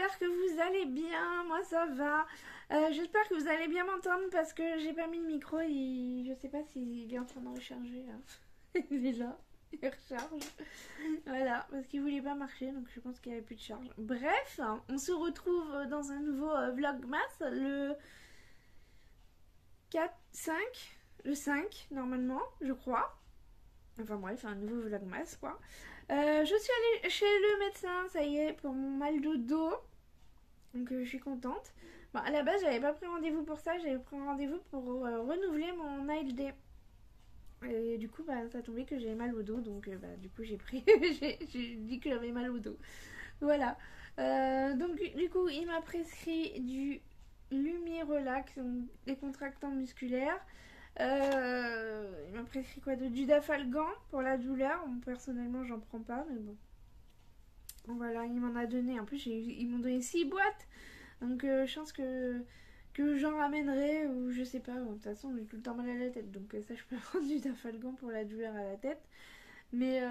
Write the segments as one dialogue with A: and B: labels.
A: j'espère que vous allez bien, moi ça va. J'espère que vous allez bien m'entendre parce que j'ai pas mis le micro et je sais pas s'il est en train de recharger là. Il est là, il recharge. Voilà, parce qu'il voulait pas marcher donc je pense qu'il n'y avait plus de charge. Bref, on se retrouve dans un nouveau Vlogmas, le 4, 5, le 5 normalement, je crois. Enfin bref, un nouveau Vlogmas quoi. Je suis allée chez le médecin, ça y est, pour mon mal de dos. Donc je suis contente. Bon, à la base, j'avais pas pris rendez-vous pour ça, j'avais pris rendez-vous pour renouveler mon ALD. Et du coup, bah, ça a tombé que j'avais mal au dos, donc bah, du coup, j'ai pris. j'ai dit que j'avais mal au dos. Voilà. Donc, du coup, il m'a prescrit du Lumie-Relax, donc des contractants musculaires. Il m'a prescrit quoi du Dafalgan pour la douleur. Bon, personnellement, j'en prends pas, mais bon. Voilà, il m'en a donné. En plus, ils m'ont donné 6 boîtes. Donc, je pense que j'en ramènerai ou je sais pas. De toute façon, j'ai tout le temps mal à la tête. Donc, ça, je peux prendre du Dafalgan pour la douleur à la tête. Mais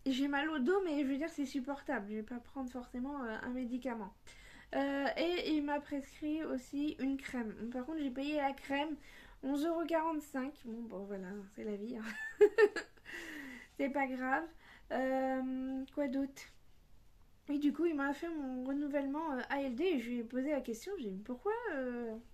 A: j'ai mal au dos, mais je veux dire, c'est supportable. Je vais pas prendre forcément un médicament. Et il m'a prescrit aussi une crème. Par contre, j'ai payé la crème 11,45 €. Bon, voilà, c'est la vie. Hein. C'est pas grave. Quoi d'autre? Et du coup, il m'a fait mon renouvellement ALD et je lui ai posé la question. J'ai dit pourquoi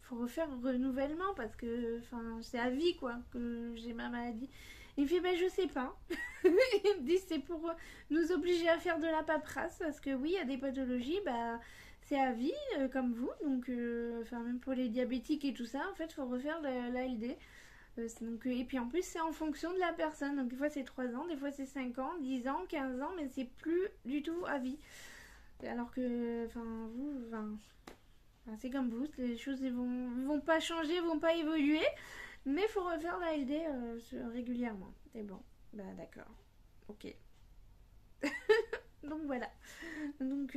A: faut refaire renouvellement parce que c'est à vie quoi que j'ai ma maladie. Il me fait ben je sais pas. Il me dit c'est pour nous obliger à faire de la paperasse parce que oui, il y a des pathologies, bah c'est à vie comme vous. Donc même pour les diabétiques et tout ça, en fait, faut refaire l'ALD. Et puis en plus, c'est en fonction de la personne. Donc, des fois, c'est 3 ans, des fois, c'est 5 ans, 10 ans, 15 ans, mais c'est plus du tout à vie. Alors que, c'est comme vous, les choses ne vont pas changer, vont pas évoluer, mais il faut refaire la LD régulièrement. Et bon, bah d'accord, ok. Donc voilà. Donc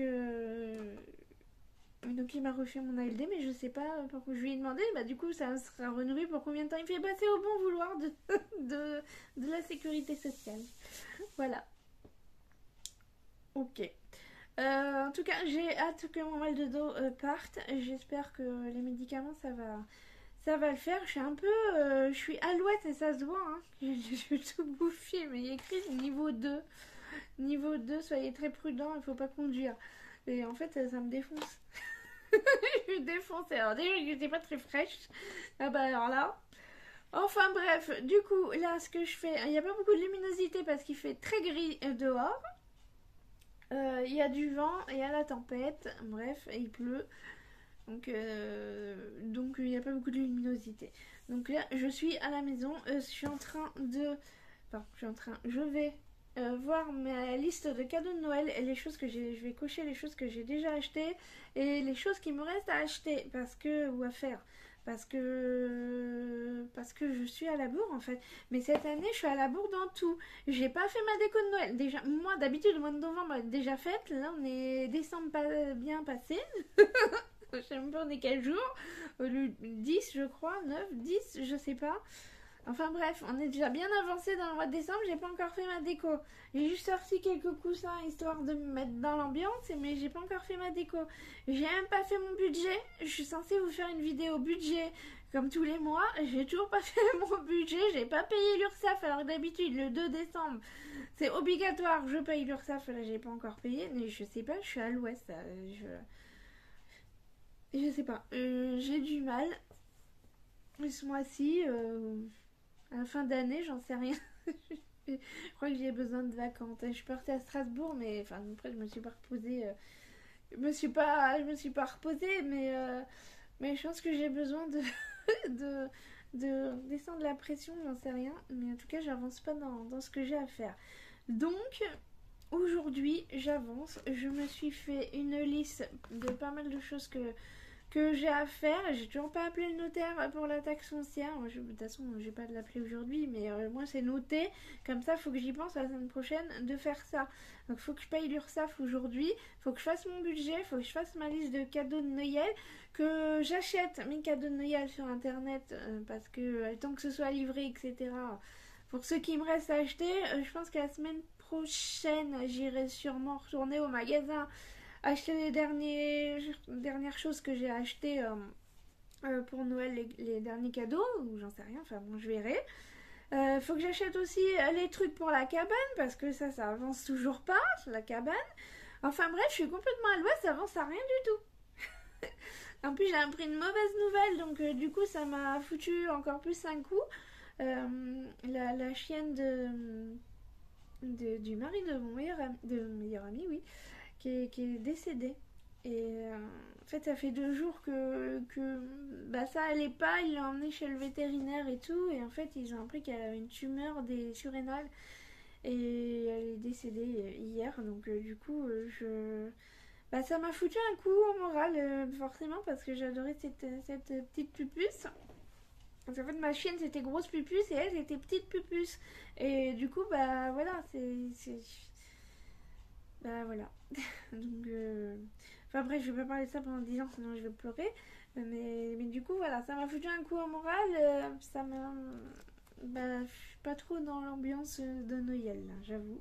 A: il m'a refait mon ALD, mais je sais pas pourquoi je lui ai demandé. Bah du coup ça sera renouvelé pour combien de temps? Il fait passer au bon vouloir de la sécurité sociale. Voilà. Ok. En tout cas, j'ai hâte que mon mal de dos parte. J'espère que les médicaments ça va le faire. Je suis un peu, je suis alouette et ça se voit. Hein. Je suis tout bouffée, mais il y a écrit niveau 2. Niveau 2, soyez très prudent, il faut pas conduire. Et en fait, ça me défonce. Je suis défoncée. Alors déjà que j'étais pas très fraîche. Ah bah alors là. Enfin bref, du coup, là ce que je fais, il n'y a pas beaucoup de luminosité parce qu'il fait très gris dehors. Il y a du vent, il y a la tempête, bref, et il pleut. Donc il n'y a pas beaucoup de luminosité. Donc là, je suis à la maison, je suis en train de... Enfin, je vais voir ma liste de cadeaux de Noël et les choses que j'ai... Je vais cocher les choses que j'ai déjà achetées et les choses qui me restent à acheter ou à faire. Parce que je suis à la bourre en fait. Mais cette année, je suis à la bourre dans tout. J'ai pas fait ma déco de Noël. Déjà, moi d'habitude, le mois de novembre est déjà faite. Là, on est décembre pas bien passé. Je sais même pas on est quel jour. Le 10, je crois, 9, 10, je sais pas. Enfin bref, on est déjà bien avancé dans le mois de décembre, j'ai pas encore fait ma déco. J'ai juste sorti quelques coussins histoire de me mettre dans l'ambiance, mais j'ai pas encore fait ma déco. J'ai même pas fait mon budget. Je suis censée vous faire une vidéo budget comme tous les mois. J'ai toujours pas fait mon budget, j'ai pas payé l'URSSAF alors que d'habitude le 2 décembre c'est obligatoire, je paye l'URSSAF, là j'ai pas encore payé, mais je sais pas, je suis à l'ouest. Je sais pas, j'ai du mal. Ce mois-ci, à la fin d'année, j'en sais rien. Je crois que j'ai besoin de vacances. Je suis partie à Strasbourg, mais après je me suis pas reposée. Je me suis pas reposée, mais je pense que j'ai besoin de, de descendre la pression, j'en sais rien. Mais en tout cas, j'avance pas dans ce que j'ai à faire. Donc, aujourd'hui, j'avance. Je me suis fait une liste de pas mal de choses que j'ai à faire. J'ai toujours pas appelé le notaire pour la taxe foncière. De toute façon, je vais pas de l'appeler aujourd'hui, mais moi c'est noté. Comme ça, il faut que j'y pense la semaine prochaine de faire ça. Donc, il faut que je paye l'URSSAF aujourd'hui. Il faut que je fasse mon budget. Il faut que je fasse ma liste de cadeaux de Noël. Que j'achète mes cadeaux de Noël sur internet parce que tant que ce soit livré, etc. Pour ceux qui me restent à acheter, je pense que la semaine prochaine, j'irai sûrement retourner au magasin acheter dernières choses que j'ai achetées pour Noël, les derniers cadeaux, ou j'en sais rien, enfin bon, je verrai. Faut que j'achète aussi les trucs pour la cabane, parce que ça avance toujours pas, la cabane. Enfin bref, je suis complètement à l'ouest, ça avance à rien du tout. En plus, j'ai appris une mauvaise nouvelle, donc du coup, ça m'a foutu encore plus un coup. La chienne du mari de mon meilleur ami, oui, qui est décédée. Et en fait, ça fait 2 jours que bah, ça allait pas. Il l'a emmenée chez le vétérinaire et tout. Et en fait, ils ont appris qu'elle avait une tumeur des surrénales. Et elle est décédée hier. Donc, du coup, bah, ça m'a foutu un coup au moral, forcément, parce que j'adorais cette petite pupusse. Parce qu'en fait, ma chienne c'était grosse pupusse et elle c'était petite pupusse. Et du coup, bah voilà, bah voilà. Donc, enfin, après, je vais pas parler de ça pendant 10 ans, sinon je vais pleurer. Mais du coup, voilà, ça m'a foutu un coup au moral. Ça m'a. Bah, je suis pas trop dans l'ambiance de Noël, là, j'avoue.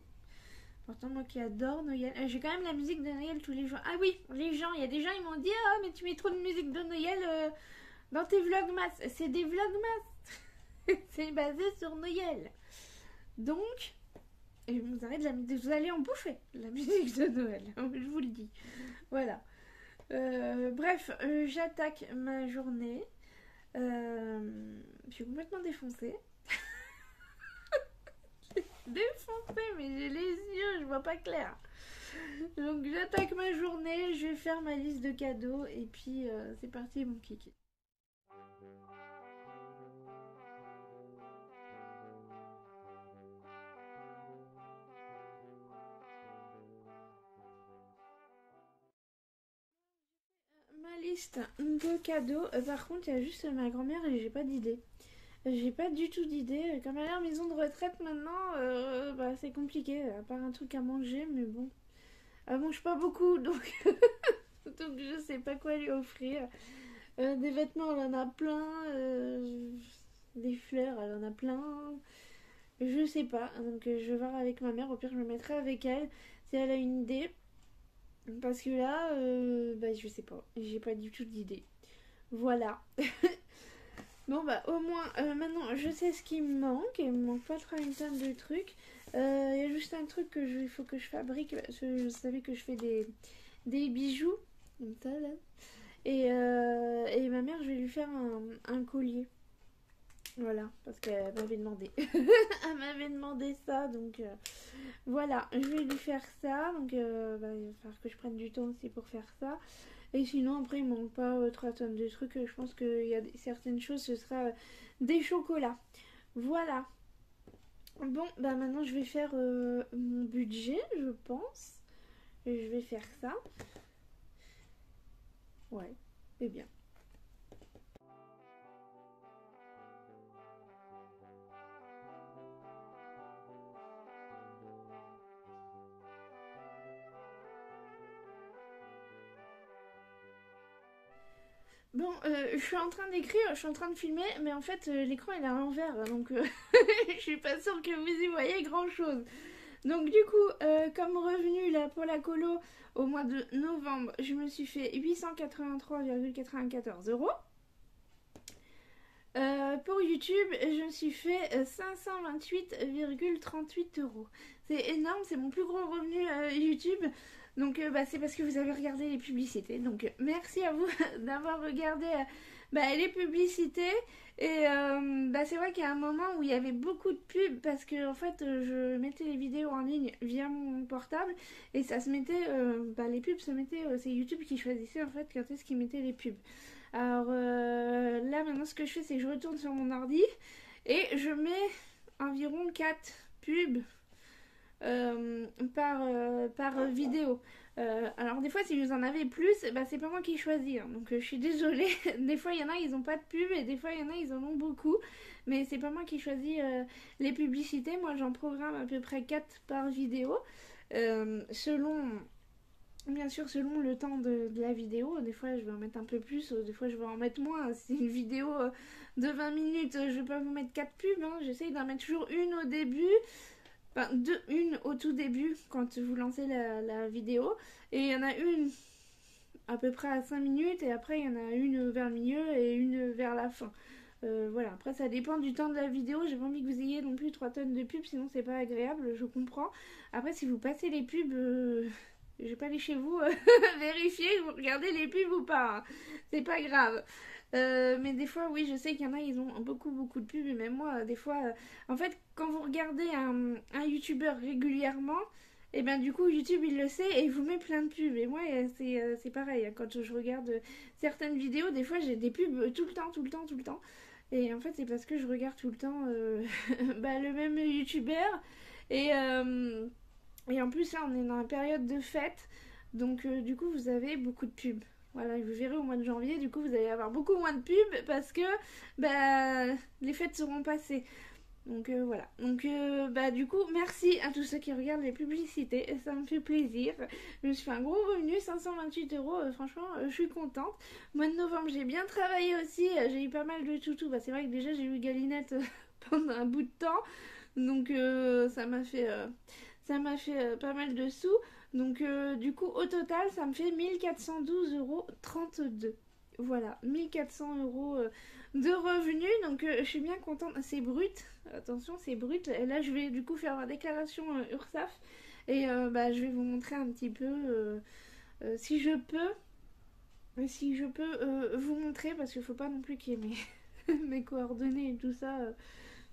A: Pourtant, moi qui adore Noël. J'ai quand même la musique de Noël tous les jours. Ah oui, les gens, il y a des gens, ils m'ont dit: Ah, mais tu mets trop de musique de Noël dans tes vlogmas. C'est des vlogmas. C'est basé sur Noël. Donc, et vous allez en bouffer la musique de Noël, je vous le dis. Voilà. Bref, j'attaque ma journée. Je suis complètement défoncée. Défoncée, mais j'ai les yeux, je vois pas clair. Donc j'attaque ma journée, je vais faire ma liste de cadeaux et puis c'est parti mon kiki. Ma liste de cadeaux, par contre il y a juste ma grand-mère et j'ai pas d'idée. J'ai pas du tout d'idée. Comme elle est en maison de retraite maintenant, bah, c'est compliqué, à part un truc à manger, mais bon. Elle mange pas beaucoup, donc, donc je sais pas quoi lui offrir. Des vêtements, elle en a plein. Des fleurs, elle en a plein. Je sais pas. Donc je vais voir avec ma mère. Au pire, je me mettrai avec elle si elle a une idée. Parce que là, bah, je sais pas. J'ai pas du tout d'idée. Voilà. Bon, bah, au moins, maintenant, je sais ce qui me manque. Il me manque pas trop une tonne de trucs. Il y a juste un truc il faut que je fabrique. Parce que vous savez que je fais des bijoux. Comme ça, là. Et ma mère, je vais lui faire un collier. Voilà, parce qu'elle m'avait demandé. Elle m'avait demandé ça, donc voilà, je vais lui faire ça. Donc bah, il va falloir que je prenne du temps aussi pour faire ça. Et sinon, après, il manque pas 3 tonnes de trucs. Je pense qu'il y a certaines choses, ce sera des chocolats. Voilà. Bon, bah maintenant, je vais faire mon budget, je pense. Et je vais faire ça. Ouais, c'est bien. Bon, je suis en train d'écrire, je suis en train de filmer, mais en fait, l'écran il est à l'envers, donc je suis pas sûre que vous y voyez grand chose. Donc, du coup, comme revenu là pour la colo au mois de novembre, je me suis fait 883,94 euros. Pour YouTube, je me suis fait 528,38 euros. C'est énorme, c'est mon plus gros revenu YouTube. Donc bah, c'est parce que vous avez regardé les publicités. Donc merci à vous d'avoir regardé bah, les publicités. Et bah, c'est vrai qu'il y a un moment où il y avait beaucoup de pubs parce que en fait je mettais les vidéos en ligne via mon portable et ça se mettait, bah, les pubs se mettaient, c'est YouTube qui choisissait en fait quand est-ce qu'il mettait les pubs. Alors là maintenant ce que je fais c'est que je retourne sur mon ordi et je mets environ 4 pubs par vidéo. Alors des fois si vous en avez plus, bah, c'est pas moi qui choisis, hein. Donc je suis désolée. Des fois il y en a ils ont pas de pub et des fois il y en a ils en ont beaucoup. Mais c'est pas moi qui choisis les publicités. Moi j'en programme à peu près 4 par vidéo. Selon... Bien sûr, selon le temps de la vidéo, des fois je vais en mettre un peu plus, des fois je vais en mettre moins. Si c'est une vidéo de 20 minutes, je vais pas vous mettre 4 pubs, hein. J'essaye d'en mettre toujours une au début, Enfin, une au tout début quand vous lancez la vidéo. Et il y en a une à peu près à 5 minutes. Et après il y en a une vers le milieu et une vers la fin. Voilà, après ça dépend du temps de la vidéo. J'ai pas envie que vous ayez non plus 3 tonnes de pubs, sinon c'est pas agréable, je comprends. Après, si vous passez les pubs, je vais pas aller chez vous vérifier que vous regardez les pubs ou pas, hein. C'est pas grave. Mais des fois, oui, je sais qu'il y en a, ils ont beaucoup de pubs. Et même moi, des fois, en fait, quand vous regardez un youtubeur régulièrement, et bien du coup, YouTube, il le sait et il vous met plein de pubs. Et moi, c'est pareil, hein. Quand je regarde certaines vidéos, des fois, j'ai des pubs tout le temps, tout le temps, tout le temps. Et en fait, c'est parce que je regarde tout le temps bah, le même youtubeur. Et, euh, et en plus, là, on est dans la période de fête. Donc, du coup, vous avez beaucoup de pubs. Voilà, et vous verrez au mois de janvier, du coup, vous allez avoir beaucoup moins de pubs parce que bah, les fêtes seront passées. Donc voilà. Donc bah du coup, merci à tous ceux qui regardent les publicités. Ça me fait plaisir. Je me suis fait un gros revenu, 528 €. Franchement, je suis contente. Mois de novembre, j'ai bien travaillé aussi. J'ai eu pas mal de toutous. Bah, c'est vrai que déjà, j'ai eu Galinette pendant un bout de temps. Donc ça m'a fait pas mal de sous. Donc du coup, au total, ça me fait 1412,32 €. Voilà, 1400 € de revenus. Donc je suis bien contente. C'est brut. Attention, c'est brut. Et là, je vais du coup faire ma déclaration URSSAF. Et bah, je vais vous montrer un petit peu si je peux vous montrer. Parce qu'il faut pas non plus qu'il y ait mes coordonnées et tout ça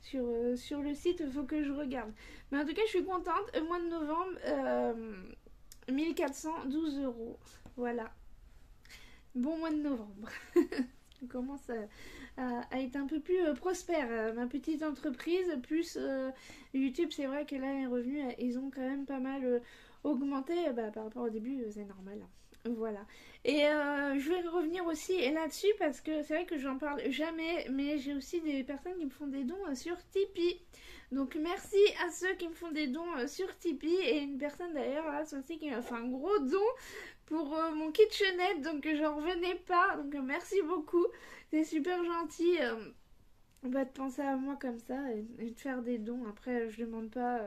A: sur le site. Il faut que je regarde. Mais en tout cas, je suis contente. Mois de novembre, 1412 €. Voilà. Bon mois de novembre. On commence à être un peu plus prospère. Ma petite entreprise, plus YouTube, c'est vrai que là, les revenus, ils ont quand même pas mal augmenté bah, par rapport au début, c'est normal. Voilà. Et je vais revenir aussi là-dessus parce que c'est vrai que j'en parle jamais, mais j'ai aussi des personnes qui me font des dons sur Tipeee. Donc merci à ceux qui me font des dons sur Tipeee et une personne d'ailleurs là, aussi qui m'a fait un gros don pour mon kitchenette, donc j'en revenais pas. Donc merci beaucoup, c'est super gentil de penser à moi comme ça et de faire des dons. Après, je demande pas.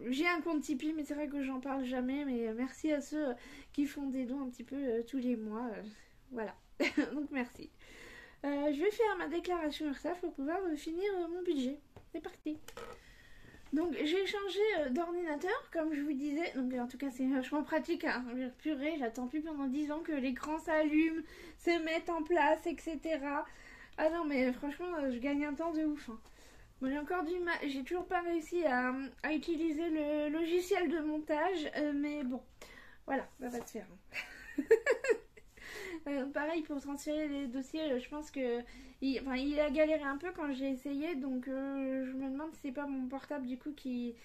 A: J'ai un compte Tipeee, mais c'est vrai que j'en parle jamais. Mais merci à ceux qui font des dons un petit peu tous les mois. Voilà, donc merci. Je vais faire ma déclaration URSSAF pour pouvoir finir mon budget. C'est parti. Donc j'ai changé d'ordinateur, comme je vous disais. Donc en tout cas c'est vachement pratique, hein. Purée, j'attends plus pendant 10 ans que l'écran s'allume, se mette en place, etc. Ah non mais franchement je gagne un temps de ouf, hein. Bon, j'ai encore du mal, j'ai toujours pas réussi à utiliser le logiciel de montage, mais bon, voilà, ça va se faire, hein. Pareil pour transférer les dossiers, je pense que il a galéré un peu quand j'ai essayé, donc je me demande si c'est pas mon portable du coup qui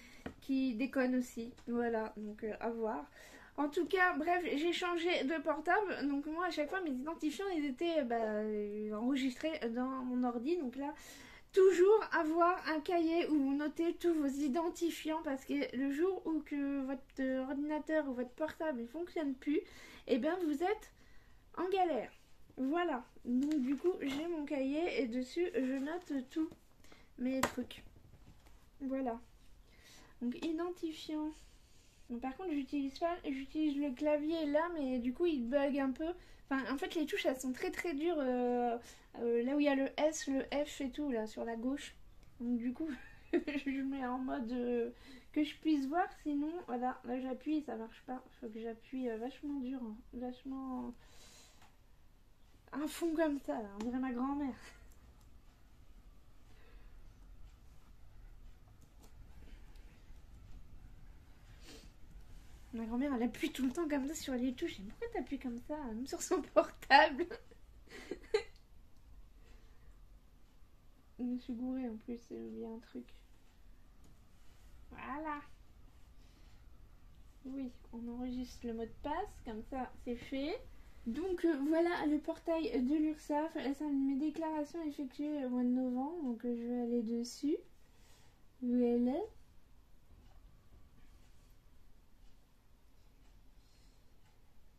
A: déconne aussi. Voilà, donc à voir. En tout cas, bref, j'ai changé de portable, donc moi à chaque fois mes identifiants ils étaient enregistrés dans mon ordi, donc là toujours avoir un cahier où vous notez tous vos identifiants parce que le jour où que votre ordinateur ou votre portable ne fonctionne plus, et bien vous êtes en galère. Voilà. Donc du coup, j'ai mon cahier et dessus, je note tous mes trucs. Voilà. Donc identifiant. Donc, par contre, j'utilise le clavier là, mais du coup, il bug un peu. Enfin, en fait, les touches, elles sont très très dures. Là où il y a le S, le F et tout, là, sur la gauche. Donc du coup, je mets en mode que je puisse voir. Sinon, voilà, là j'appuie, ça marche pas. Faut que j'appuie vachement dur, hein. Vachement un fond comme ça, là. On dirait ma grand-mère. Ma grand-mère, elle appuie tout le temps comme ça sur les touches. Et pourquoi t'appuies comme ça, même sur son portable? Je me suis gourée en plus, j'ai oublié un truc. Voilà. Oui, on enregistre le mot de passe, comme ça c'est fait. Donc voilà le portail de l'URSSAF. Là, c'est mes déclarations effectuées au mois de novembre. Donc je vais aller dessus. Voilà.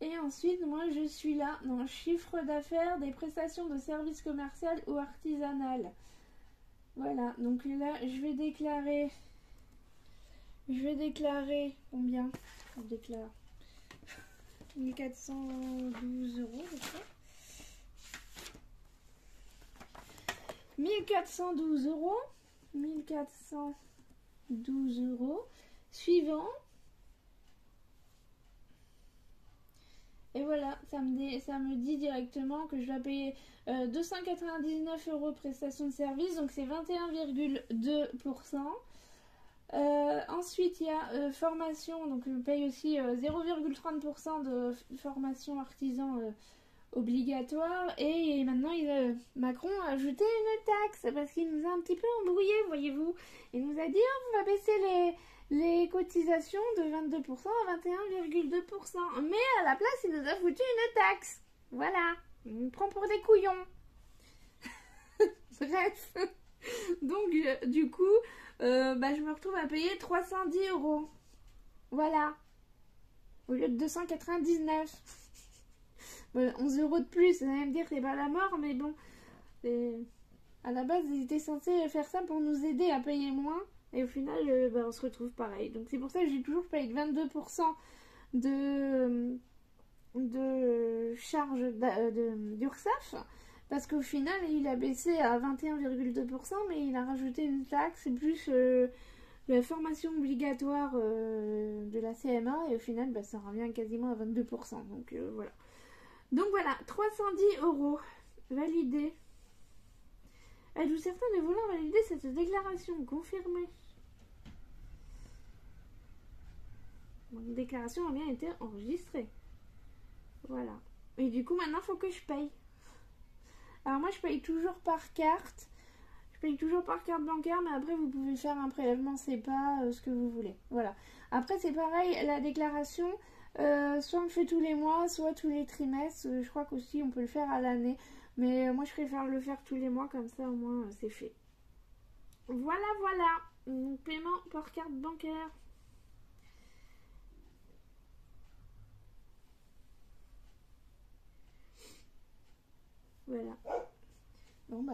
A: Et ensuite, moi, je suis là dans chiffre d'affaires des prestations de services commerciaux ou artisanales. Voilà, donc là, je vais déclarer Je vais déclarer combien? Je déclare 1412 euros, je crois. 1412 euros. 1412 euros. Suivant. Et voilà, ça me dit directement que je dois payer 299 euros de prestation de service, donc c'est 21,2%. Ensuite, il y a formation, donc je paye aussi 0,30% de formation artisan obligatoire. Et maintenant, Macron a ajouté une taxe parce qu'il nous a un petit peu embrouillé, voyez-vous. Il nous a dit on va baisser les cotisations de 22% à 21,2%. Mais à la place, il nous a foutu une taxe. Voilà, il nous prend pour des couillons. Bref. Donc, du coup, je me retrouve à payer 310 euros. Voilà. Au lieu de 299. Bon, 11 euros de plus, vous allez me dire que c'est pas la mort, mais bon. À la base, ils étaient censés faire ça pour nous aider à payer moins. Et au final, on se retrouve pareil. Donc c'est pour ça que j'ai toujours payé 22% de charge d'URSSAF. Parce qu'au final, il a baissé à 21,2%, mais il a rajouté une taxe plus la formation obligatoire de la CMA. Et au final, ça revient quasiment à 22%. Donc voilà. Donc voilà, 310 euros. Validé. Êtes-vous certain de vouloir valider cette déclaration? Confirmée. Donc, déclaration a bien été enregistrée. Voilà. Et du coup, maintenant, il faut que je paye. Alors moi, je paye toujours par carte. Je paye toujours par carte bancaire, mais après, vous pouvez faire un prélèvement SEPA, ce que vous voulez. Voilà. Après, c'est pareil, la déclaration, soit on le fait tous les mois, soit tous les trimestres. Je crois qu'aussi, on peut le faire à l'année. Mais moi, je préfère le faire tous les mois, comme ça, au moins, c'est fait. Voilà, voilà. Donc, paiement par carte bancaire. Voilà. Bon,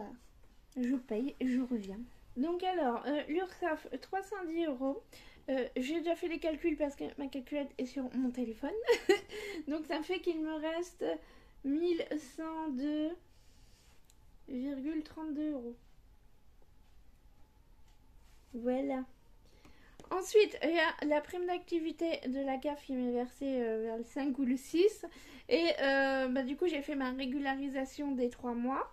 A: je paye, je reviens. Donc alors, l'URSSAF, 310 euros. J'ai déjà fait les calculs parce que ma calculette est sur mon téléphone. Donc ça fait qu'il me reste 1102,32 euros. Voilà. Ensuite, il y a la prime d'activité de la CAF qui m'est versée vers le 5 ou le 6. Et du coup, j'ai fait ma régularisation des 3 mois.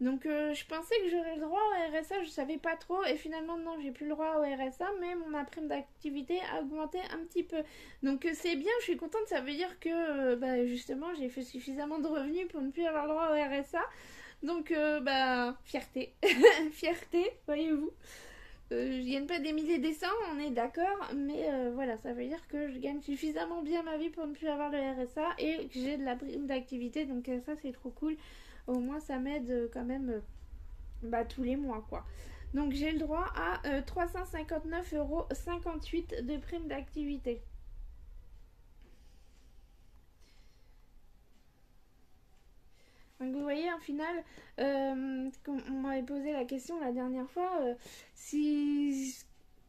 A: Donc je pensais que j'aurais le droit au RSA, je savais pas trop. Et finalement, non, j'ai plus le droit au RSA, mais ma prime d'activité a augmenté un petit peu. Donc c'est bien, je suis contente, ça veut dire que justement, j'ai fait suffisamment de revenus pour ne plus avoir le droit au RSA. Donc fierté. Fierté, voyez-vous. Je gagne pas des milliers des cents, on est d'accord, mais voilà, ça veut dire que je gagne suffisamment bien ma vie pour ne plus avoir le RSA et que j'ai de la prime d'activité, donc ça c'est trop cool. Au moins ça m'aide quand même tous les mois quoi. Donc j'ai le droit à 359,58 euros de prime d'activité. Donc vous voyez, en final, on m'avait posé la question la dernière fois,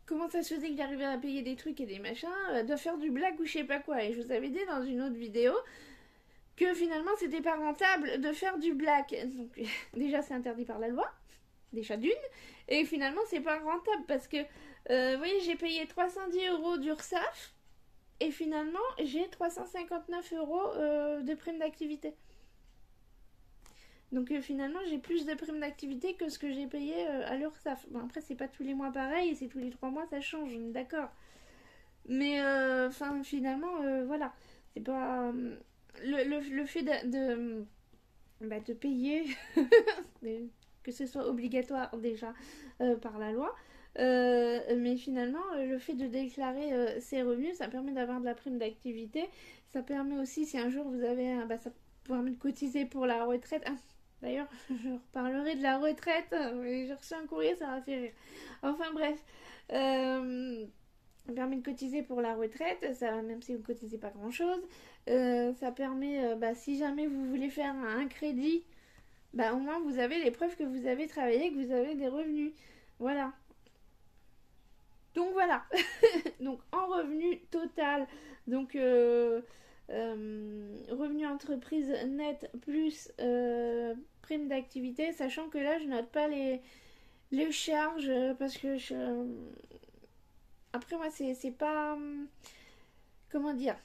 A: comment ça se faisait que j'arrivais à payer des trucs et des machins, de faire du black ou je sais pas quoi. Et je vous avais dit dans une autre vidéo que finalement c'était pas rentable de faire du black. Donc déjà c'est interdit par la loi, déjà d'une, et finalement c'est pas rentable parce que, vous voyez, j'ai payé 310 euros d'URSSAF et finalement j'ai 359 euros de prime d'activité. Donc finalement, j'ai plus de primes d'activité que ce que j'ai payé à l'URSSAF. Bon, après, c'est pas tous les mois pareil, et c'est tous les 3 mois, ça change, on est d'accord. Mais finalement, voilà. C'est pas... le fait de payer, que ce soit obligatoire déjà par la loi, mais finalement, le fait de déclarer ses revenus, ça permet d'avoir de la prime d'activité. Ça permet aussi, si un jour vous avez... ça permet de cotiser pour la retraite. Ah, d'ailleurs, je reparlerai de la retraite. J'ai reçu un courrier, ça m'a fait rire. Enfin bref, ça permet de cotiser pour la retraite, ça, même si vous ne cotisez pas grand-chose. Ça permet, si jamais vous voulez faire un crédit, au moins vous avez les preuves que vous avez travaillé, que vous avez des revenus. Voilà. Donc voilà. Donc en revenu total, donc revenu entreprise net plus prime d'activité, sachant que là je note pas les charges parce que après moi c'est pas comment dire,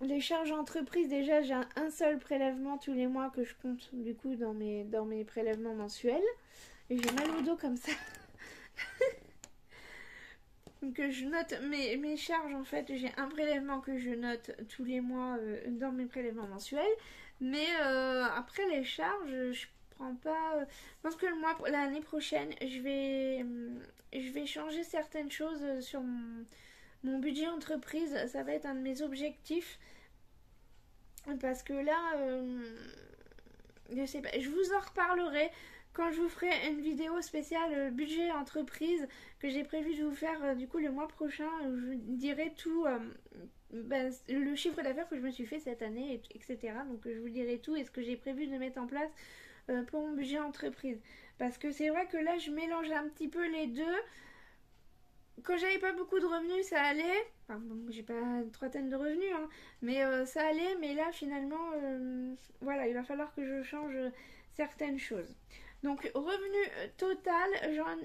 A: les charges entreprises, déjà j'ai un seul prélèvement tous les mois que je compte du coup dans mes prélèvements mensuels et j'ai mal au dos comme ça. Donc je note mes charges en fait, j'ai un prélèvement que je note tous les mois dans mes prélèvements mensuels, mais après les charges, je prends pas. Je pense que l'année prochaine, je vais changer certaines choses sur mon budget entreprise. Ça va être un de mes objectifs parce que là, je sais pas, je vous en reparlerai quand je vous ferai une vidéo spéciale budget entreprise que j'ai prévu de vous faire du coup le mois prochain. Je vous dirai tout, le chiffre d'affaires que je me suis fait cette année, etc. Donc je vous dirai tout et ce que j'ai prévu de mettre en place pour mon budget entreprise. Parce que c'est vrai que là je mélange un petit peu les deux. Quand j'avais pas beaucoup de revenus, ça allait. Enfin, bon, j'ai pas une trentaine de revenus, hein, mais ça allait. Mais là, finalement, voilà, il va falloir que je change certaines choses. Donc, revenu total,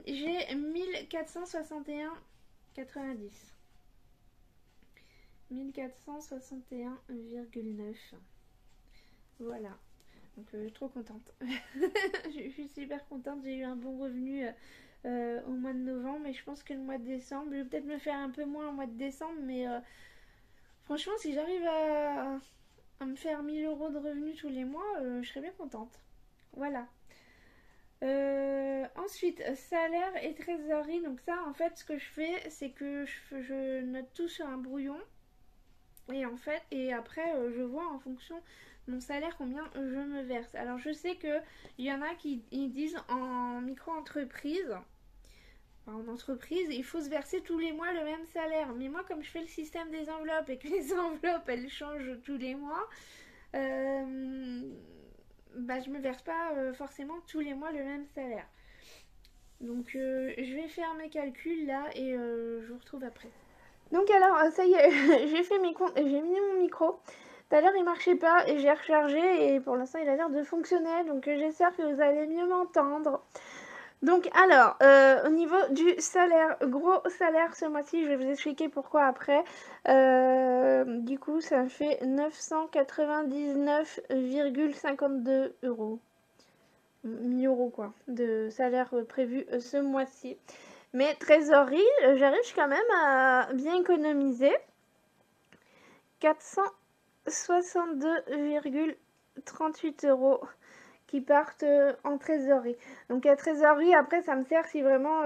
A: j'ai 1461,90. 1461,9. Voilà. Donc, trop contente. Je suis super contente. J'ai eu un bon revenu au mois de novembre, mais je pense que le mois de décembre, je vais peut-être me faire un peu moins au mois de décembre, mais franchement, si j'arrive à me faire 1000 € de revenus tous les mois, je serais bien contente. Voilà. Ensuite, salaire et trésorerie. Donc ça, en fait, ce que je fais, c'est que je note tout sur un brouillon. Et en fait, et après, je vois en fonction de mon salaire combien je me verse. Alors, je sais que il y en a qui disent en micro-entreprise, en entreprise, il faut se verser tous les mois le même salaire. Mais moi, comme je fais le système des enveloppes et que les enveloppes, elles changent tous les mois, je me verse pas forcément tous les mois le même salaire. Donc je vais faire mes calculs là et je vous retrouve après. Donc alors ça y est, j'ai fait mes comptes, j'ai mis mon micro. Tout à l'heure il marchait pas et j'ai rechargé et pour l'instant il a l'air de fonctionner, donc j'espère que vous allez mieux m'entendre. Donc alors, au niveau du salaire, gros salaire ce mois-ci, je vais vous expliquer pourquoi après. Du coup, ça fait 999,52 euros. 1000 € quoi, de salaire prévu ce mois-ci. Mais trésorerie, j'arrive quand même à bien économiser. 462,38 € qui partent en trésorerie. Donc la trésorerie, après, ça me sert si vraiment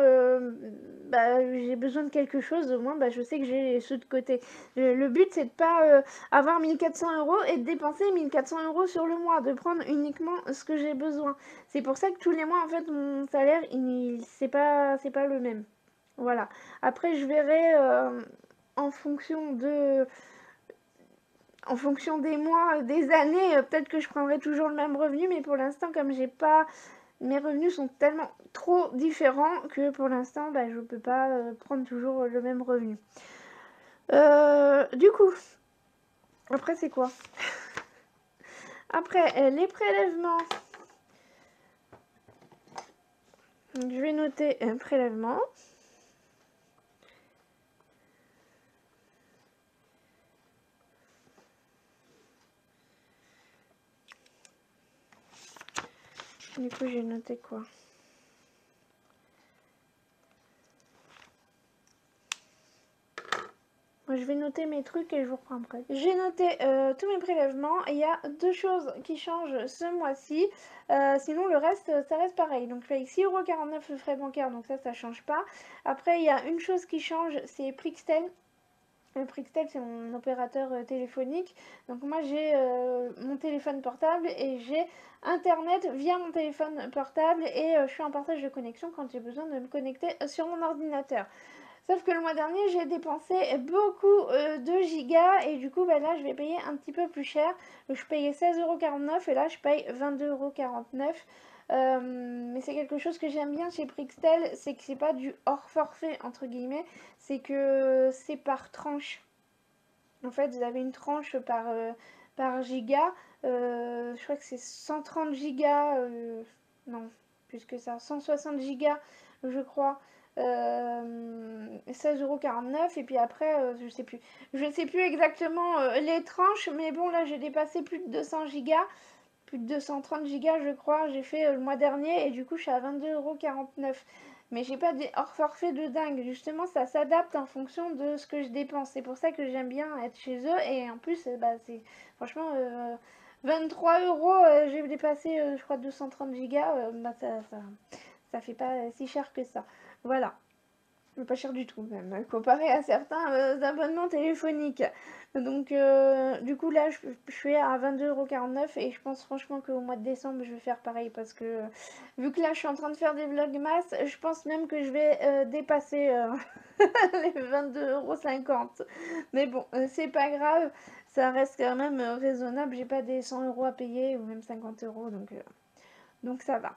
A: j'ai besoin de quelque chose, au moins je sais que j'ai les sous de côté. Le but, c'est de pas avoir 1400 € et de dépenser 1400 € sur le mois, de prendre uniquement ce que j'ai besoin. C'est pour ça que tous les mois, en fait, mon salaire, c'est pas le même. Voilà. Après, je verrai en fonction des mois, des années, peut-être que je prendrai toujours le même revenu, mais pour l'instant, comme j'ai pas, mes revenus sont tellement trop différents que pour l'instant, je peux pas prendre toujours le même revenu. Du coup, après c'est quoi? Après, les prélèvements. Donc, je vais noter un prélèvement. Du coup, j'ai noté quoi? Je vais noter mes trucs et je vous reprends après. J'ai noté tous mes prélèvements et il y a deux choses qui changent ce mois-ci. Sinon, le reste, ça reste pareil. Donc, je paye 6,49 € de frais bancaires, donc ça change pas. Après, il y a une chose qui change, c'est Prixtel. Prixtel, c'est mon opérateur téléphonique. Donc moi, j'ai mon téléphone portable et j'ai Internet via mon téléphone portable et je suis en partage de connexion quand j'ai besoin de me connecter sur mon ordinateur. Sauf que le mois dernier, j'ai dépensé beaucoup de gigas et du coup, là, je vais payer un petit peu plus cher. Je payais 16,49 € et là, je paye 22,49 €. Mais c'est quelque chose que j'aime bien chez Brixtel, c'est que c'est pas du hors forfait entre guillemets, c'est que c'est par tranche. En fait, vous avez une tranche par giga. Je crois que c'est 130 gigas. Non, plus que ça. 160 gigas, je crois. 16,49 €. Et puis après, je sais plus. Je ne sais plus exactement les tranches. Mais bon, là, j'ai dépassé plus de 200 gigas. Plus de 230 gigas, je crois. J'ai fait le mois dernier. Et du coup, je suis à 22,49 €. Mais j'ai pas des hors forfait de dingue. Justement, ça s'adapte en fonction de ce que je dépense. C'est pour ça que j'aime bien être chez eux. Et en plus, bah, c'est franchement 23 euros. J'ai dépassé, je crois, 230 gigas. Bah, ça fait pas si cher que ça. Voilà. Mais pas cher du tout, même, comparé à certains abonnements téléphoniques. Donc, du coup, là, je suis à 22,49 € et je pense franchement qu'au mois de décembre, je vais faire pareil parce que, vu que là, je suis en train de faire des vlogmas, je pense même que je vais dépasser les 22,50 €. Mais bon, c'est pas grave, ça reste quand même raisonnable. J'ai pas des 100 € à payer ou même 50 €, donc ça va.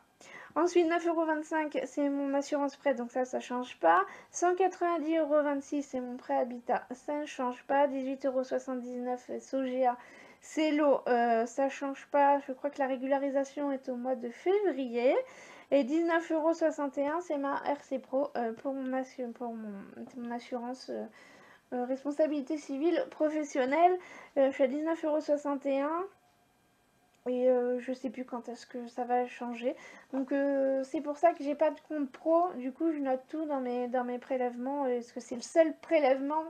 A: Ensuite, 9,25 € c'est mon assurance prêt, donc ça change pas. 190,26 € c'est mon prêt habitat, ça ne change pas. 18,79 € Sogea, c'est l'eau, ça change pas. Je crois que la régularisation est au mois de février. Et 19,61 € c'est ma RC Pro pour mon assurance responsabilité civile professionnelle. Je suis à 19,61 € et je sais plus quand est-ce que ça va changer. Donc c'est pour ça que j'ai pas de compte pro. Du coup, je note tout dans mes prélèvements parce que c'est le seul prélèvement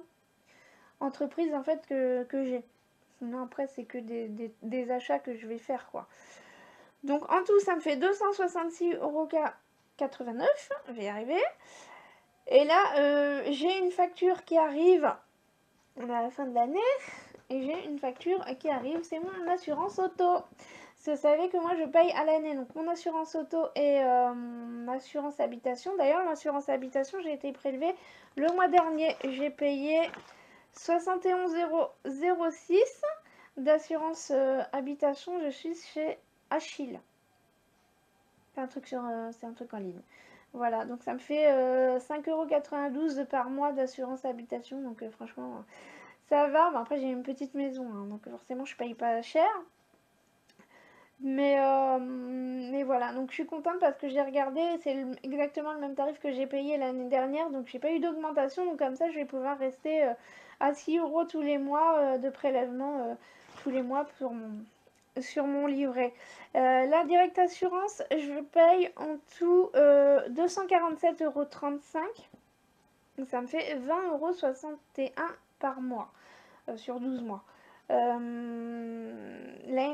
A: entreprise en fait que j'ai. Sinon après c'est que des achats que je vais faire quoi. Donc en tout ça me fait 266,89 €. Je vais y arriver. Et là j'ai une facture qui arrive à la fin de l'année. Et j'ai une facture qui arrive, c'est mon assurance auto. Vous savez que moi je paye à l'année, donc mon assurance auto et mon assurance habitation. D'ailleurs, l'assurance habitation, j'ai été prélevée le mois dernier. J'ai payé 71,06 € d'assurance habitation. Je suis chez Achille. C'est un truc en ligne. Voilà, donc ça me fait 5,92 € par mois d'assurance habitation. Donc franchement, ça va. Bon, après, j'ai une petite maison, hein, donc forcément, je paye pas cher. Mais voilà, donc je suis contente parce que j'ai regardé, c'est exactement le même tarif que j'ai payé l'année dernière, donc j'ai pas eu d'augmentation, donc comme ça je vais pouvoir rester à 6 € tous les mois de prélèvement tous les mois sur mon livret. La Direct Assurance, je paye en tout 247,35 €, donc ça me fait 20,61 € par mois sur 12 mois. L'année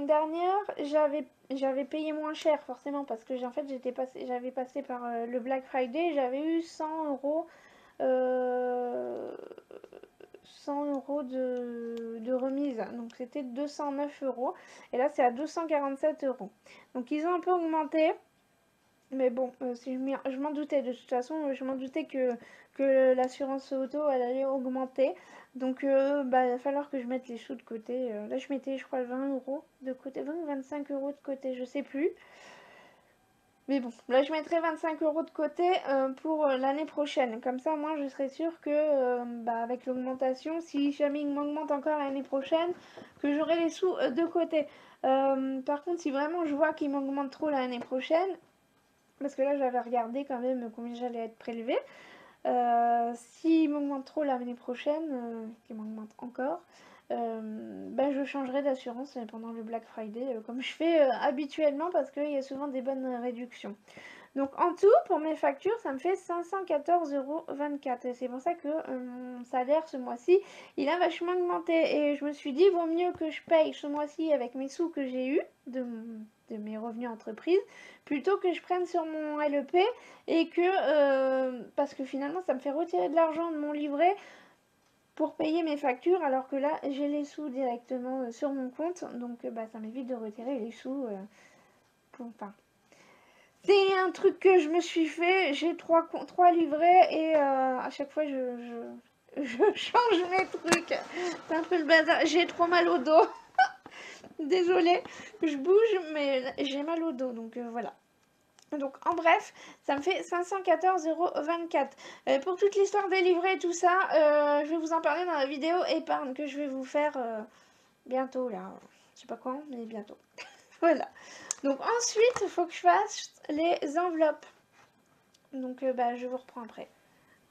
A: dernière, j'avais payé moins cher forcément parce que j'avais passé par le Black Friday, j'avais eu 100 €, 100 € de remise, donc c'était 209 € et là c'est à 247 €. Donc ils ont un peu augmenté. Mais bon, je m'en doutais de toute façon, je m'en doutais que l'assurance auto elle allait augmenter. Donc bah, il va falloir que je mette les sous de côté. Là je mettais je crois 20 € de côté, 20 ou 25 € de côté, je sais plus. Mais bon, là je mettrai 25 € de côté pour l'année prochaine. Comme ça moi je serai sûre que bah, avec l'augmentation, si jamais il m'augmente encore l'année prochaine, que j'aurai les sous de côté. Par contre si vraiment je vois qu'il m'augmente trop l'année prochaine, parce que là j'avais regardé quand même combien j'allais être prélevée. S'il m'augmente trop l'année prochaine, qu'il m'augmente encore, ben je changerai d'assurance pendant le Black Friday, comme je fais habituellement parce qu'il y a souvent des bonnes réductions. Donc en tout, pour mes factures, ça me fait 514,24 €. Et c'est pour ça que mon salaire ce mois-ci, il a vachement augmenté. Et je me suis dit, vaut mieux que je paye ce mois-ci avec mes sous que j'ai eus de mes revenus entreprises, plutôt que je prenne sur mon LEP et que, parce que finalement, ça me fait retirer de l'argent de mon livret pour payer mes factures, alors que là, j'ai les sous directement sur mon compte. Donc bah, ça m'évite de retirer les sous enfin, c'est un truc que je me suis fait. J'ai trois livrets et à chaque fois je change mes trucs. C'est un peu le bazar. J'ai trop mal au dos. Désolée, je bouge, mais j'ai mal au dos. Donc voilà. Donc en bref, ça me fait 514,24 €. Pour toute l'histoire des livrets et tout ça, je vais vous en parler dans la vidéo épargne que je vais vous faire bientôt là. Je sais pas quand, mais bientôt. Voilà. Donc ensuite, il faut que je fasse les enveloppes. Donc je vous reprends après.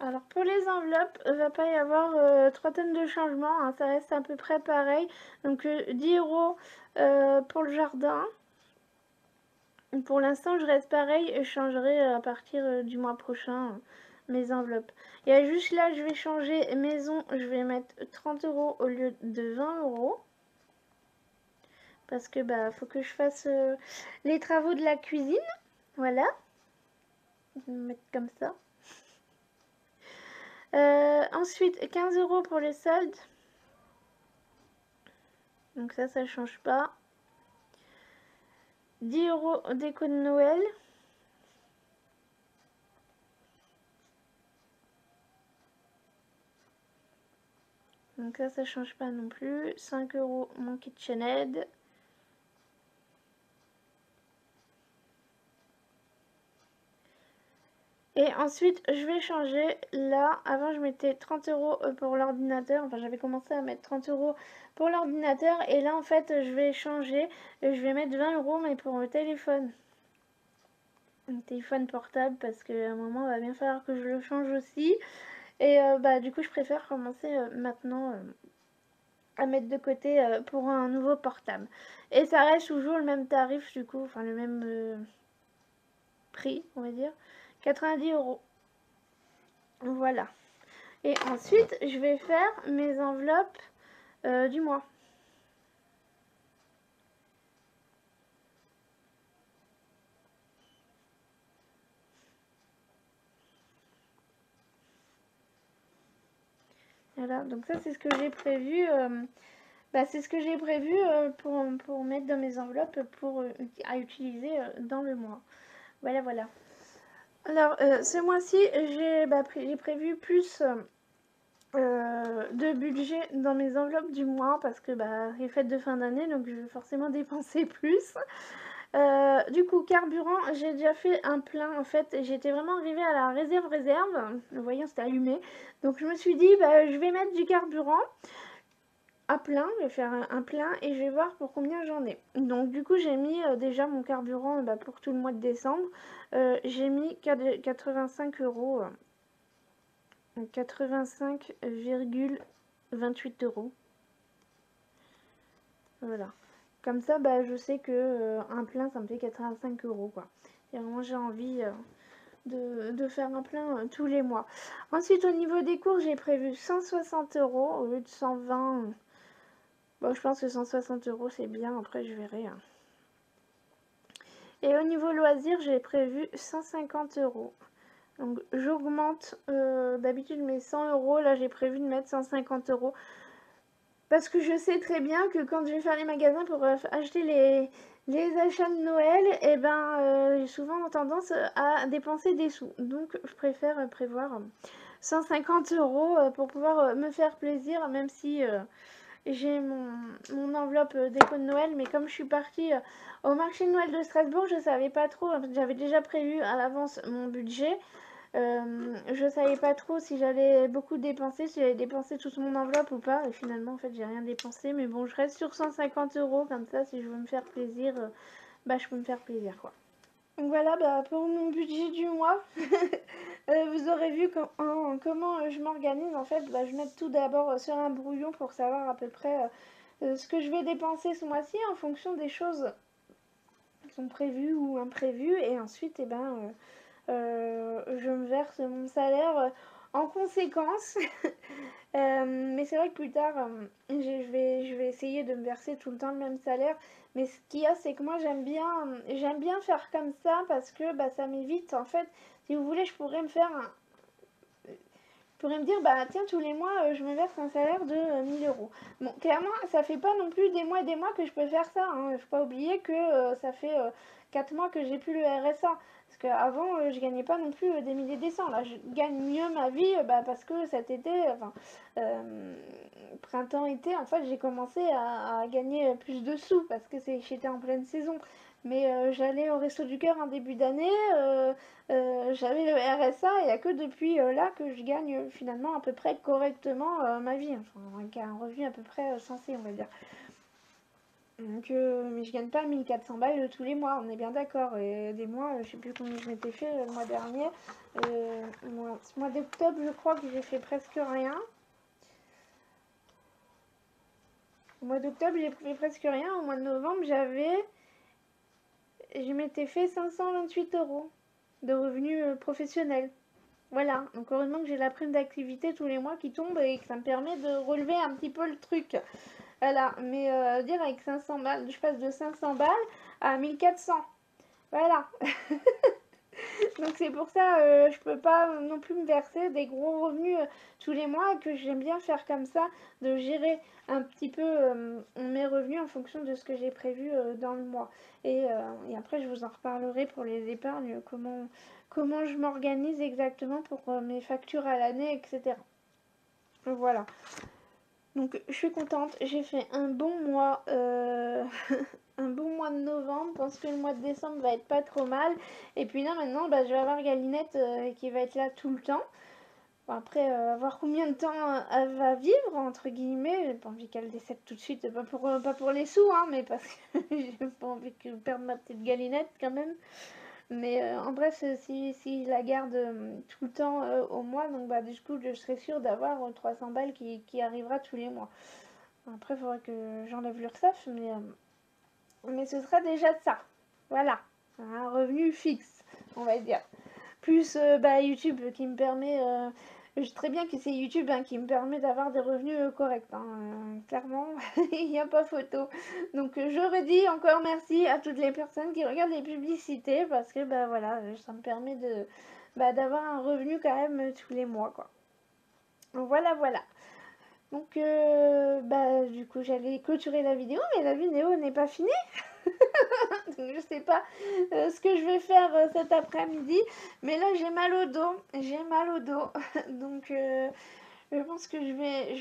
A: Alors pour les enveloppes, il va pas y avoir 3 tonnes de changements, hein, ça reste à peu près pareil. Donc 10 € pour le jardin. Pour l'instant, je reste pareil et je changerai à partir du mois prochain mes enveloppes. Il y a juste là, je vais changer maison, je vais mettre 30 € au lieu de 20 €. Parce que faut que je fasse les travaux de la cuisine. Voilà. Je vais me mettre comme ça. Ensuite, 15 € pour les soldes. Donc ça change pas. 10 € déco de Noël. Donc ça change pas non plus. 5 € mon KitchenAid. Et ensuite, je vais changer. Là, avant, je mettais 30 € pour l'ordinateur. Enfin, j'avais commencé à mettre 30 € pour l'ordinateur. Et là, en fait, je vais changer. Je vais mettre 20 € mais pour le téléphone. Un téléphone portable parce qu'à un moment, il va bien falloir que je le change aussi. Et du coup, je préfère commencer maintenant à mettre de côté pour un nouveau portable. Et ça reste toujours le même tarif, du coup, enfin le même prix, on va dire. 90 €. Voilà. Et ensuite, je vais faire mes enveloppes du mois. Voilà, donc ça c'est ce que j'ai prévu. C'est ce que j'ai prévu pour mettre dans mes enveloppes à utiliser dans le mois. Voilà, voilà. Alors, ce mois-ci, j'ai prévu plus de budget dans mes enveloppes du mois parce que les fêtes de fin d'année, donc je vais forcément dépenser plus. Du coup, carburant, j'ai déjà fait un plein en fait. J'étais vraiment arrivée à la réserve. Le voyant s'était allumé. Donc je me suis dit, je vais mettre du carburant à plein. Je vais faire un plein et je vais voir pour combien j'en ai. Donc du coup, j'ai mis déjà mon carburant pour tout le mois de décembre. J'ai mis 85 €. 85,28 €. Voilà. Comme ça, je sais que un plein, ça me fait 85 € quoi. Et vraiment, j'ai envie de faire un plein tous les mois. Ensuite, au niveau des cours, j'ai prévu 160 € au lieu de 120. Bon, je pense que 160 € c'est bien. Après, je verrai. Et au niveau loisirs, j'ai prévu 150 €. Donc, j'augmente. D'habitude, je mets 100 €. Là, j'ai prévu de mettre 150 €. Parce que je sais très bien que quand je vais faire les magasins pour acheter les achats de Noël, j'ai souvent tendance à dépenser des sous. Donc je préfère prévoir 150 € pour pouvoir me faire plaisir, même si j'ai mon enveloppe déco de Noël. Mais comme je suis partie au marché de Noël de Strasbourg, je savais pas trop. J'avais déjà prévu à l'avance mon budget. Je savais pas trop si j'allais beaucoup dépenser, si j'allais dépenser toute mon enveloppe ou pas. Et finalement, en fait, j'ai rien dépensé. Mais bon, je reste sur 150 € comme ça. Si je veux me faire plaisir, je peux me faire plaisir, quoi. Donc voilà, pour mon budget du mois, vous aurez vu comment je m'organise. En fait, je note tout d'abord sur un brouillon pour savoir à peu près ce que je vais dépenser ce mois-ci en fonction des choses qui sont prévues ou imprévues. Et ensuite, je me verse mon salaire en conséquence. Mais c'est vrai que plus tard, je vais essayer de me verser tout le temps le même salaire. Mais ce qu'il y a, c'est que moi, j'aime bien faire comme ça parce que ça m'évite, en fait, si vous voulez, je pourrais me faire je pourrais me dire, tiens, tous les mois, je me verse un salaire de 1000 €. Bon, clairement, ça fait pas non plus des mois que je peux faire ça. Hein. Il faut pas oublier que ça fait 4 mois que j'ai plus le RSA. Parce qu'avant, je gagnais pas non plus des milliers des cents. Là, je gagne mieux ma vie parce que cet été, enfin, printemps-été, en fait, j'ai commencé à gagner plus de sous parce que j'étais en pleine saison. Mais j'allais au Resto du Cœur en début d'année, j'avais le RSA, et il n'y a que depuis là que je gagne finalement à peu près correctement ma vie. Enfin, avec un revenu à peu près sensé, on va dire. Donc, mais je gagne pas 1400 balles tous les mois, on est bien d'accord. Et des mois, je sais plus combien je m'étais fait le mois dernier. Ce mois d'octobre, je crois que j'ai fait presque rien. Au mois d'octobre, j'ai fait presque rien. Au mois de novembre, je m'étais fait 528 euros de revenus professionnels. Voilà, donc heureusement que j'ai la prime d'activité tous les mois qui tombe et que ça me permet de relever un petit peu le truc. Voilà, mais dire avec 500 balles, je passe de 500 balles à 1400. Voilà. Donc c'est pour ça je peux pas non plus me verser des gros revenus tous les mois, que j'aime bien faire comme ça, de gérer un petit peu mes revenus en fonction de ce que j'ai prévu dans le mois. Et après je vous en reparlerai pour les épargnes, comment je m'organise exactement pour mes factures à l'année, etc. Voilà. Donc je suis contente, j'ai fait un bon mois, un bon mois de novembre. Je pense que le mois de décembre va être pas trop mal. Et puis là maintenant, je vais avoir Galinette qui va être là tout le temps. Bon, après, voir combien de temps elle va vivre, entre guillemets. J'ai pas envie qu'elle décède tout de suite, pas pour les sous, hein, mais parce que j'ai pas envie que je perde ma petite Galinette quand même. Mais en bref, si je la garde tout le temps au mois, donc du coup, je serai sûre d'avoir 300 balles qui arrivera tous les mois. Après, il faudra que j'enlève l'URSSAF, mais ce sera déjà ça. Voilà, un revenu fixe, on va dire. Plus YouTube qui me permet... je sais très bien que c'est YouTube qui me permet d'avoir des revenus corrects. Clairement, il n'y a pas photo. Donc je redis encore merci à toutes les personnes qui regardent les publicités parce que voilà, ça me permet d'avoir un revenu quand même tous les mois, quoi. Voilà, voilà. Donc du coup j'allais clôturer la vidéo, mais la vidéo n'est pas finie. Donc je sais pas ce que je vais faire cet après-midi, mais là j'ai mal au dos, donc je pense que je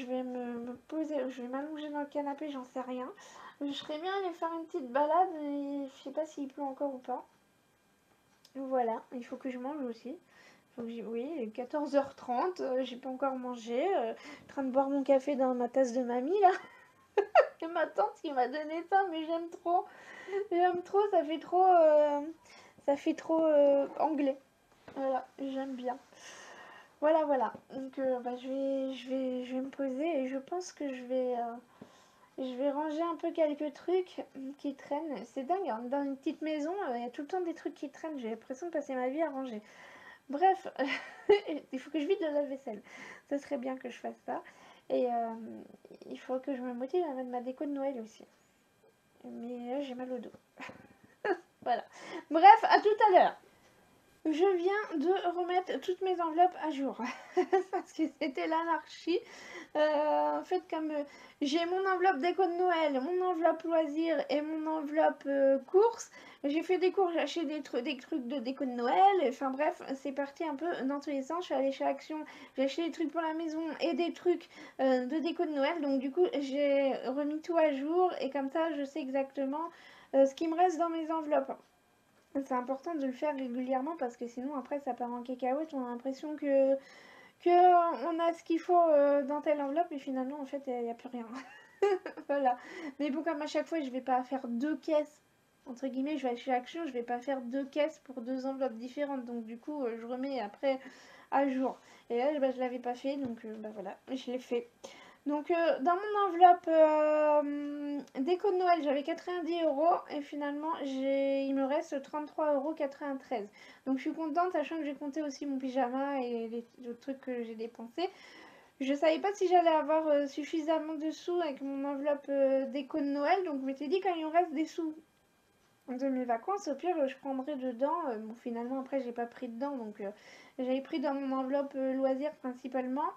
A: vais me poser, je vais m'allonger dans le canapé, j'en sais rien. Je serais bien aller faire une petite balade, et je sais pas s'il pleut encore ou pas. Voilà, il faut que je mange aussi. Oui, 14h30, j'ai pas encore mangé, en train de boire mon café dans ma tasse de mamie là. C'est ma tante qui m'a donné ça, mais j'aime trop. J'aime trop, ça fait trop anglais. Voilà, j'aime bien. Voilà, voilà. Donc je vais me poser et je pense que je vais ranger un peu quelques trucs qui traînent. C'est dingue, hein. Dans une petite maison, il y a tout le temps des trucs qui traînent. J'ai l'impression de passer ma vie à ranger. Bref, il faut que je vide le lave-vaisselle. Ce serait bien que je fasse ça. Et il faut que je me motive à mettre ma déco de Noël aussi. Mais là, j'ai mal au dos. Voilà. Bref, à tout à l'heure. Je viens de remettre toutes mes enveloppes à jour. Parce que c'était l'anarchie. En fait, comme j'ai mon enveloppe déco de Noël, mon enveloppe loisirs et mon enveloppe courses, j'ai fait des courses, j'ai acheté des trucs de déco de Noël. Enfin bref, c'est parti un peu dans tous les sens. Je suis allée chez Action, j'ai acheté des trucs pour la maison et des trucs de déco de Noël. Donc du coup, j'ai remis tout à jour et comme ça, je sais exactement ce qui me reste dans mes enveloppes. C'est important de le faire régulièrement parce que sinon après ça part en cacahuète, on a l'impression que on a ce qu'il faut dans telle enveloppe et finalement en fait il n'y a plus rien. Voilà. Mais bon, comme à chaque fois je vais pas faire deux caisses, entre guillemets, je vais chez Action, je vais pas faire deux caisses pour deux enveloppes différentes, donc du coup je remets après à jour. Et là je l'avais pas fait, donc voilà, je l'ai fait. Donc dans mon enveloppe déco de Noël, j'avais 90 euros et finalement il me reste 33,93 €. Donc je suis contente, sachant que j'ai compté aussi mon pyjama et les autres trucs que j'ai dépensés. Je savais pas si j'allais avoir suffisamment de sous avec mon enveloppe déco de Noël, donc je m'étais dit quand il me reste des sous de mes vacances, au pire je prendrai dedans. Bon, finalement après j'ai pas pris dedans, donc j'avais pris dans mon enveloppe loisirs principalement.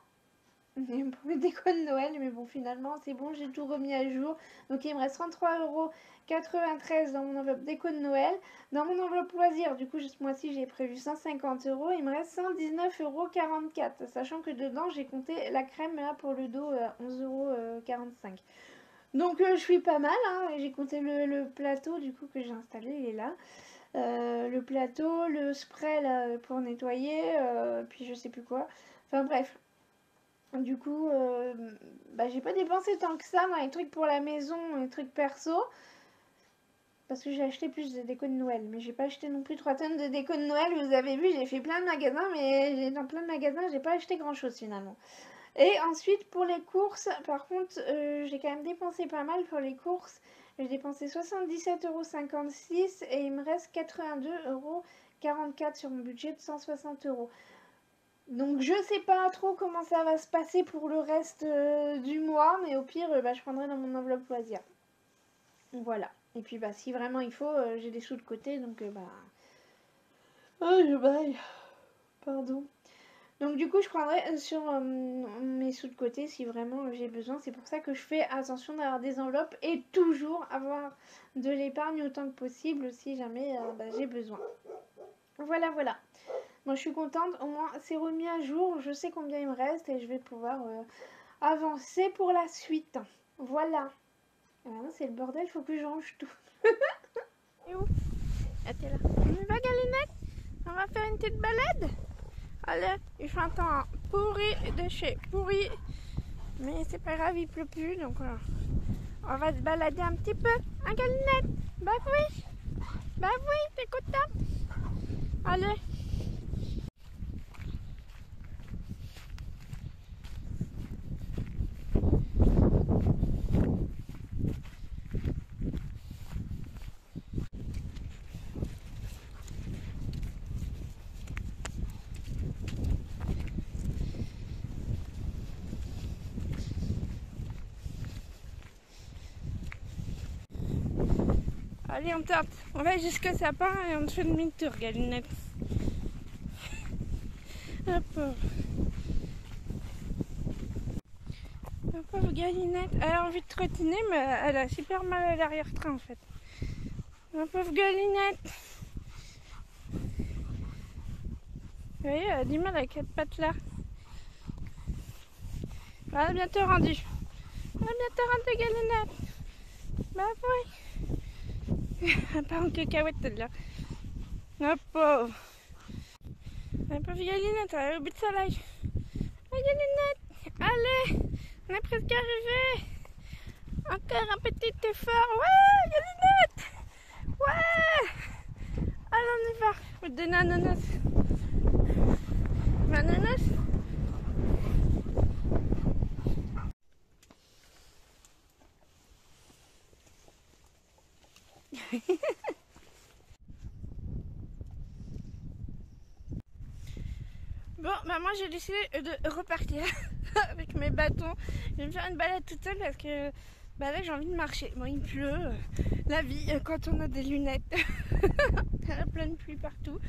A: pour le déco de Noël, mais bon, finalement, c'est bon, j'ai tout remis à jour. Donc, il me reste 33,93 € dans mon enveloppe déco de Noël. Dans mon enveloppe loisir, du coup, ce mois-ci, j'ai prévu 150 €. Il me reste 119,44 €, sachant que dedans, j'ai compté la crème là pour le dos à 11,45 €. Donc, je suis pas mal, hein. J'ai compté le plateau, du coup, que j'ai installé, il est là. Le plateau, le spray là pour nettoyer, puis je sais plus quoi. Enfin bref. Du coup, j'ai pas dépensé tant que ça dans les trucs pour la maison, les trucs perso. Parce que j'ai acheté plus de déco de Noël. Mais j'ai pas acheté non plus 3 tonnes de déco de Noël. Vous avez vu, j'ai fait plein de magasins. Mais dans plein de magasins, j'ai pas acheté grand chose finalement. Et ensuite, pour les courses, par contre, j'ai quand même dépensé pas mal pour les courses. J'ai dépensé 77,56 € et il me reste 82,44 € sur mon budget de 160 €. Donc je sais pas trop comment ça va se passer pour le reste du mois, mais au pire, je prendrai dans mon enveloppe loisir. Voilà. Et puis si vraiment il faut, j'ai des sous de côté, donc Oh, je baille. Pardon. Donc du coup, je prendrai sur mes sous de côté si vraiment j'ai besoin. C'est pour ça que je fais attention d'avoir des enveloppes et toujours avoir de l'épargne autant que possible si jamais j'ai besoin. Voilà, voilà. Moi, je suis contente. Au moins, c'est remis à jour. Je sais combien il me reste et je vais pouvoir avancer pour la suite. Voilà. C'est le bordel, faut que je range tout. Et où? Ah, t'es là. On y va, Galinette? On va faire une petite balade? Allez, il fait un temps pourri de chez pourri. Mais c'est pas grave, il pleut plus. Donc on va se balader un petit peu. Hein, Galinette? Bah oui. Bah oui, t'es contente? Allez. Allez, on tente. On va jusqu'au sapin et on fait demi-tour, Galinette. La pauvre. La pauvre Galinette. Elle a envie de trottiner, mais elle a super mal à l'arrière-train, en fait. La pauvre Galinette. Vous voyez, elle a du mal avec cette patte-là. Elle a bientôt rendu. Elle a bientôt rendu, Galinette. Bah oui. Elle part en cacahuète, celle-là. La pauvre. La pauvre Galinette, elle est au bout de sa life. La Galinette, allez, on est presque arrivé. Encore un petit effort. Ouais, Galinette. Ouais. Allez, on y va. Je vais te donner un ananas. Un ananas. Bon, moi j'ai décidé de repartir avec mes bâtons. Je vais me faire une balade toute seule parce que là j'ai envie de marcher. Bon, il pleut, la vie quand on a des lunettes. Il y a plein de pluie partout.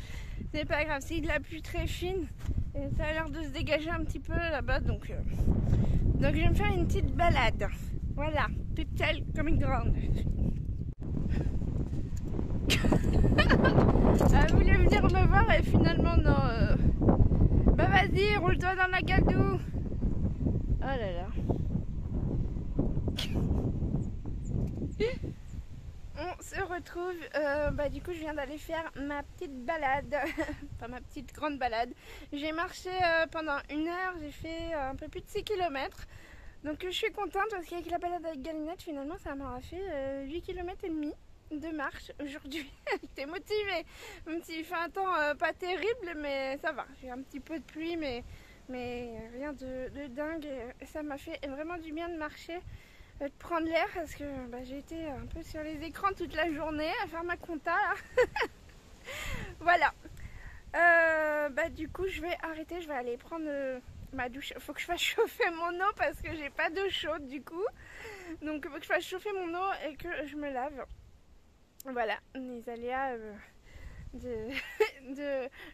A: C'est pas grave, c'est de la pluie très fine et ça a l'air de se dégager un petit peu là-bas. Donc je vais me faire une petite balade. Voilà, toute seule comme une grande. Elle voulait venir me voir et finalement non. Bah vas-y, roule-toi dans la gadoue. Oh là là. On se retrouve. Du coup, je viens d'aller faire ma petite balade. Enfin, ma petite grande balade. J'ai marché pendant 1 heure. J'ai fait un peu plus de 6 km. Donc je suis contente parce qu'avec la balade avec Galinette, finalement, ça m'aura fait 8 km et demi de marche aujourd'hui. J'étais motivée, même s'il fait un temps pas terrible, mais ça va. J'ai un petit peu de pluie, mais rien de dingue. Et ça m'a fait vraiment du bien de marcher, de prendre l'air, parce que j'ai été un peu sur les écrans toute la journée à faire ma compta. Voilà. Du coup, je vais arrêter, je vais aller prendre ma douche. Faut que je fasse chauffer mon eau parce que j'ai pas d'eau chaude du coup. Donc il faut que je fasse chauffer mon eau et que je me lave. Voilà, les aléas de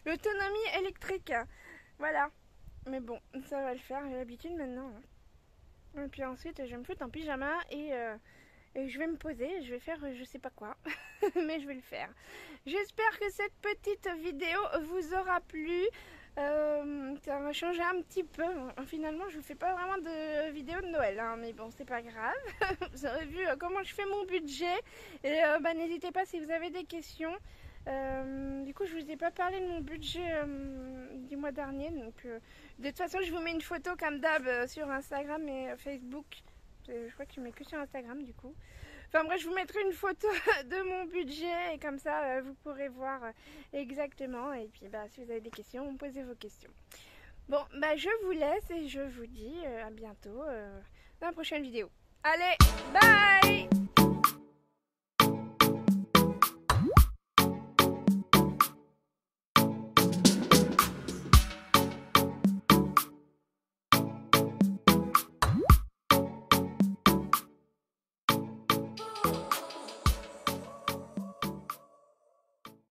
A: l'autonomie électrique. Voilà. Mais bon, ça va le faire, j'ai l'habitude maintenant. Et puis ensuite, je vais me foutre en pyjama et je vais me poser, je vais faire je sais pas quoi, mais je vais le faire. J'espère que cette petite vidéo vous aura plu. Ça va changer un petit peu. Finalement, je ne fais pas vraiment de vidéo de Noël, hein, mais bon, c'est pas grave. Vous aurez vu comment je fais mon budget. Et n'hésitez pas si vous avez des questions. Du coup, je vous ai pas parlé de mon budget du mois dernier. Donc, de toute façon, je vous mets une photo comme d'hab sur Instagram et Facebook. Je crois que je mets que sur Instagram du coup. Enfin bref, je vous mettrai une photo de mon budget et comme ça vous pourrez voir exactement. Et puis bah, si vous avez des questions, posez vos questions. Bon, bah je vous laisse et je vous dis à bientôt dans la prochaine vidéo. Allez, bye!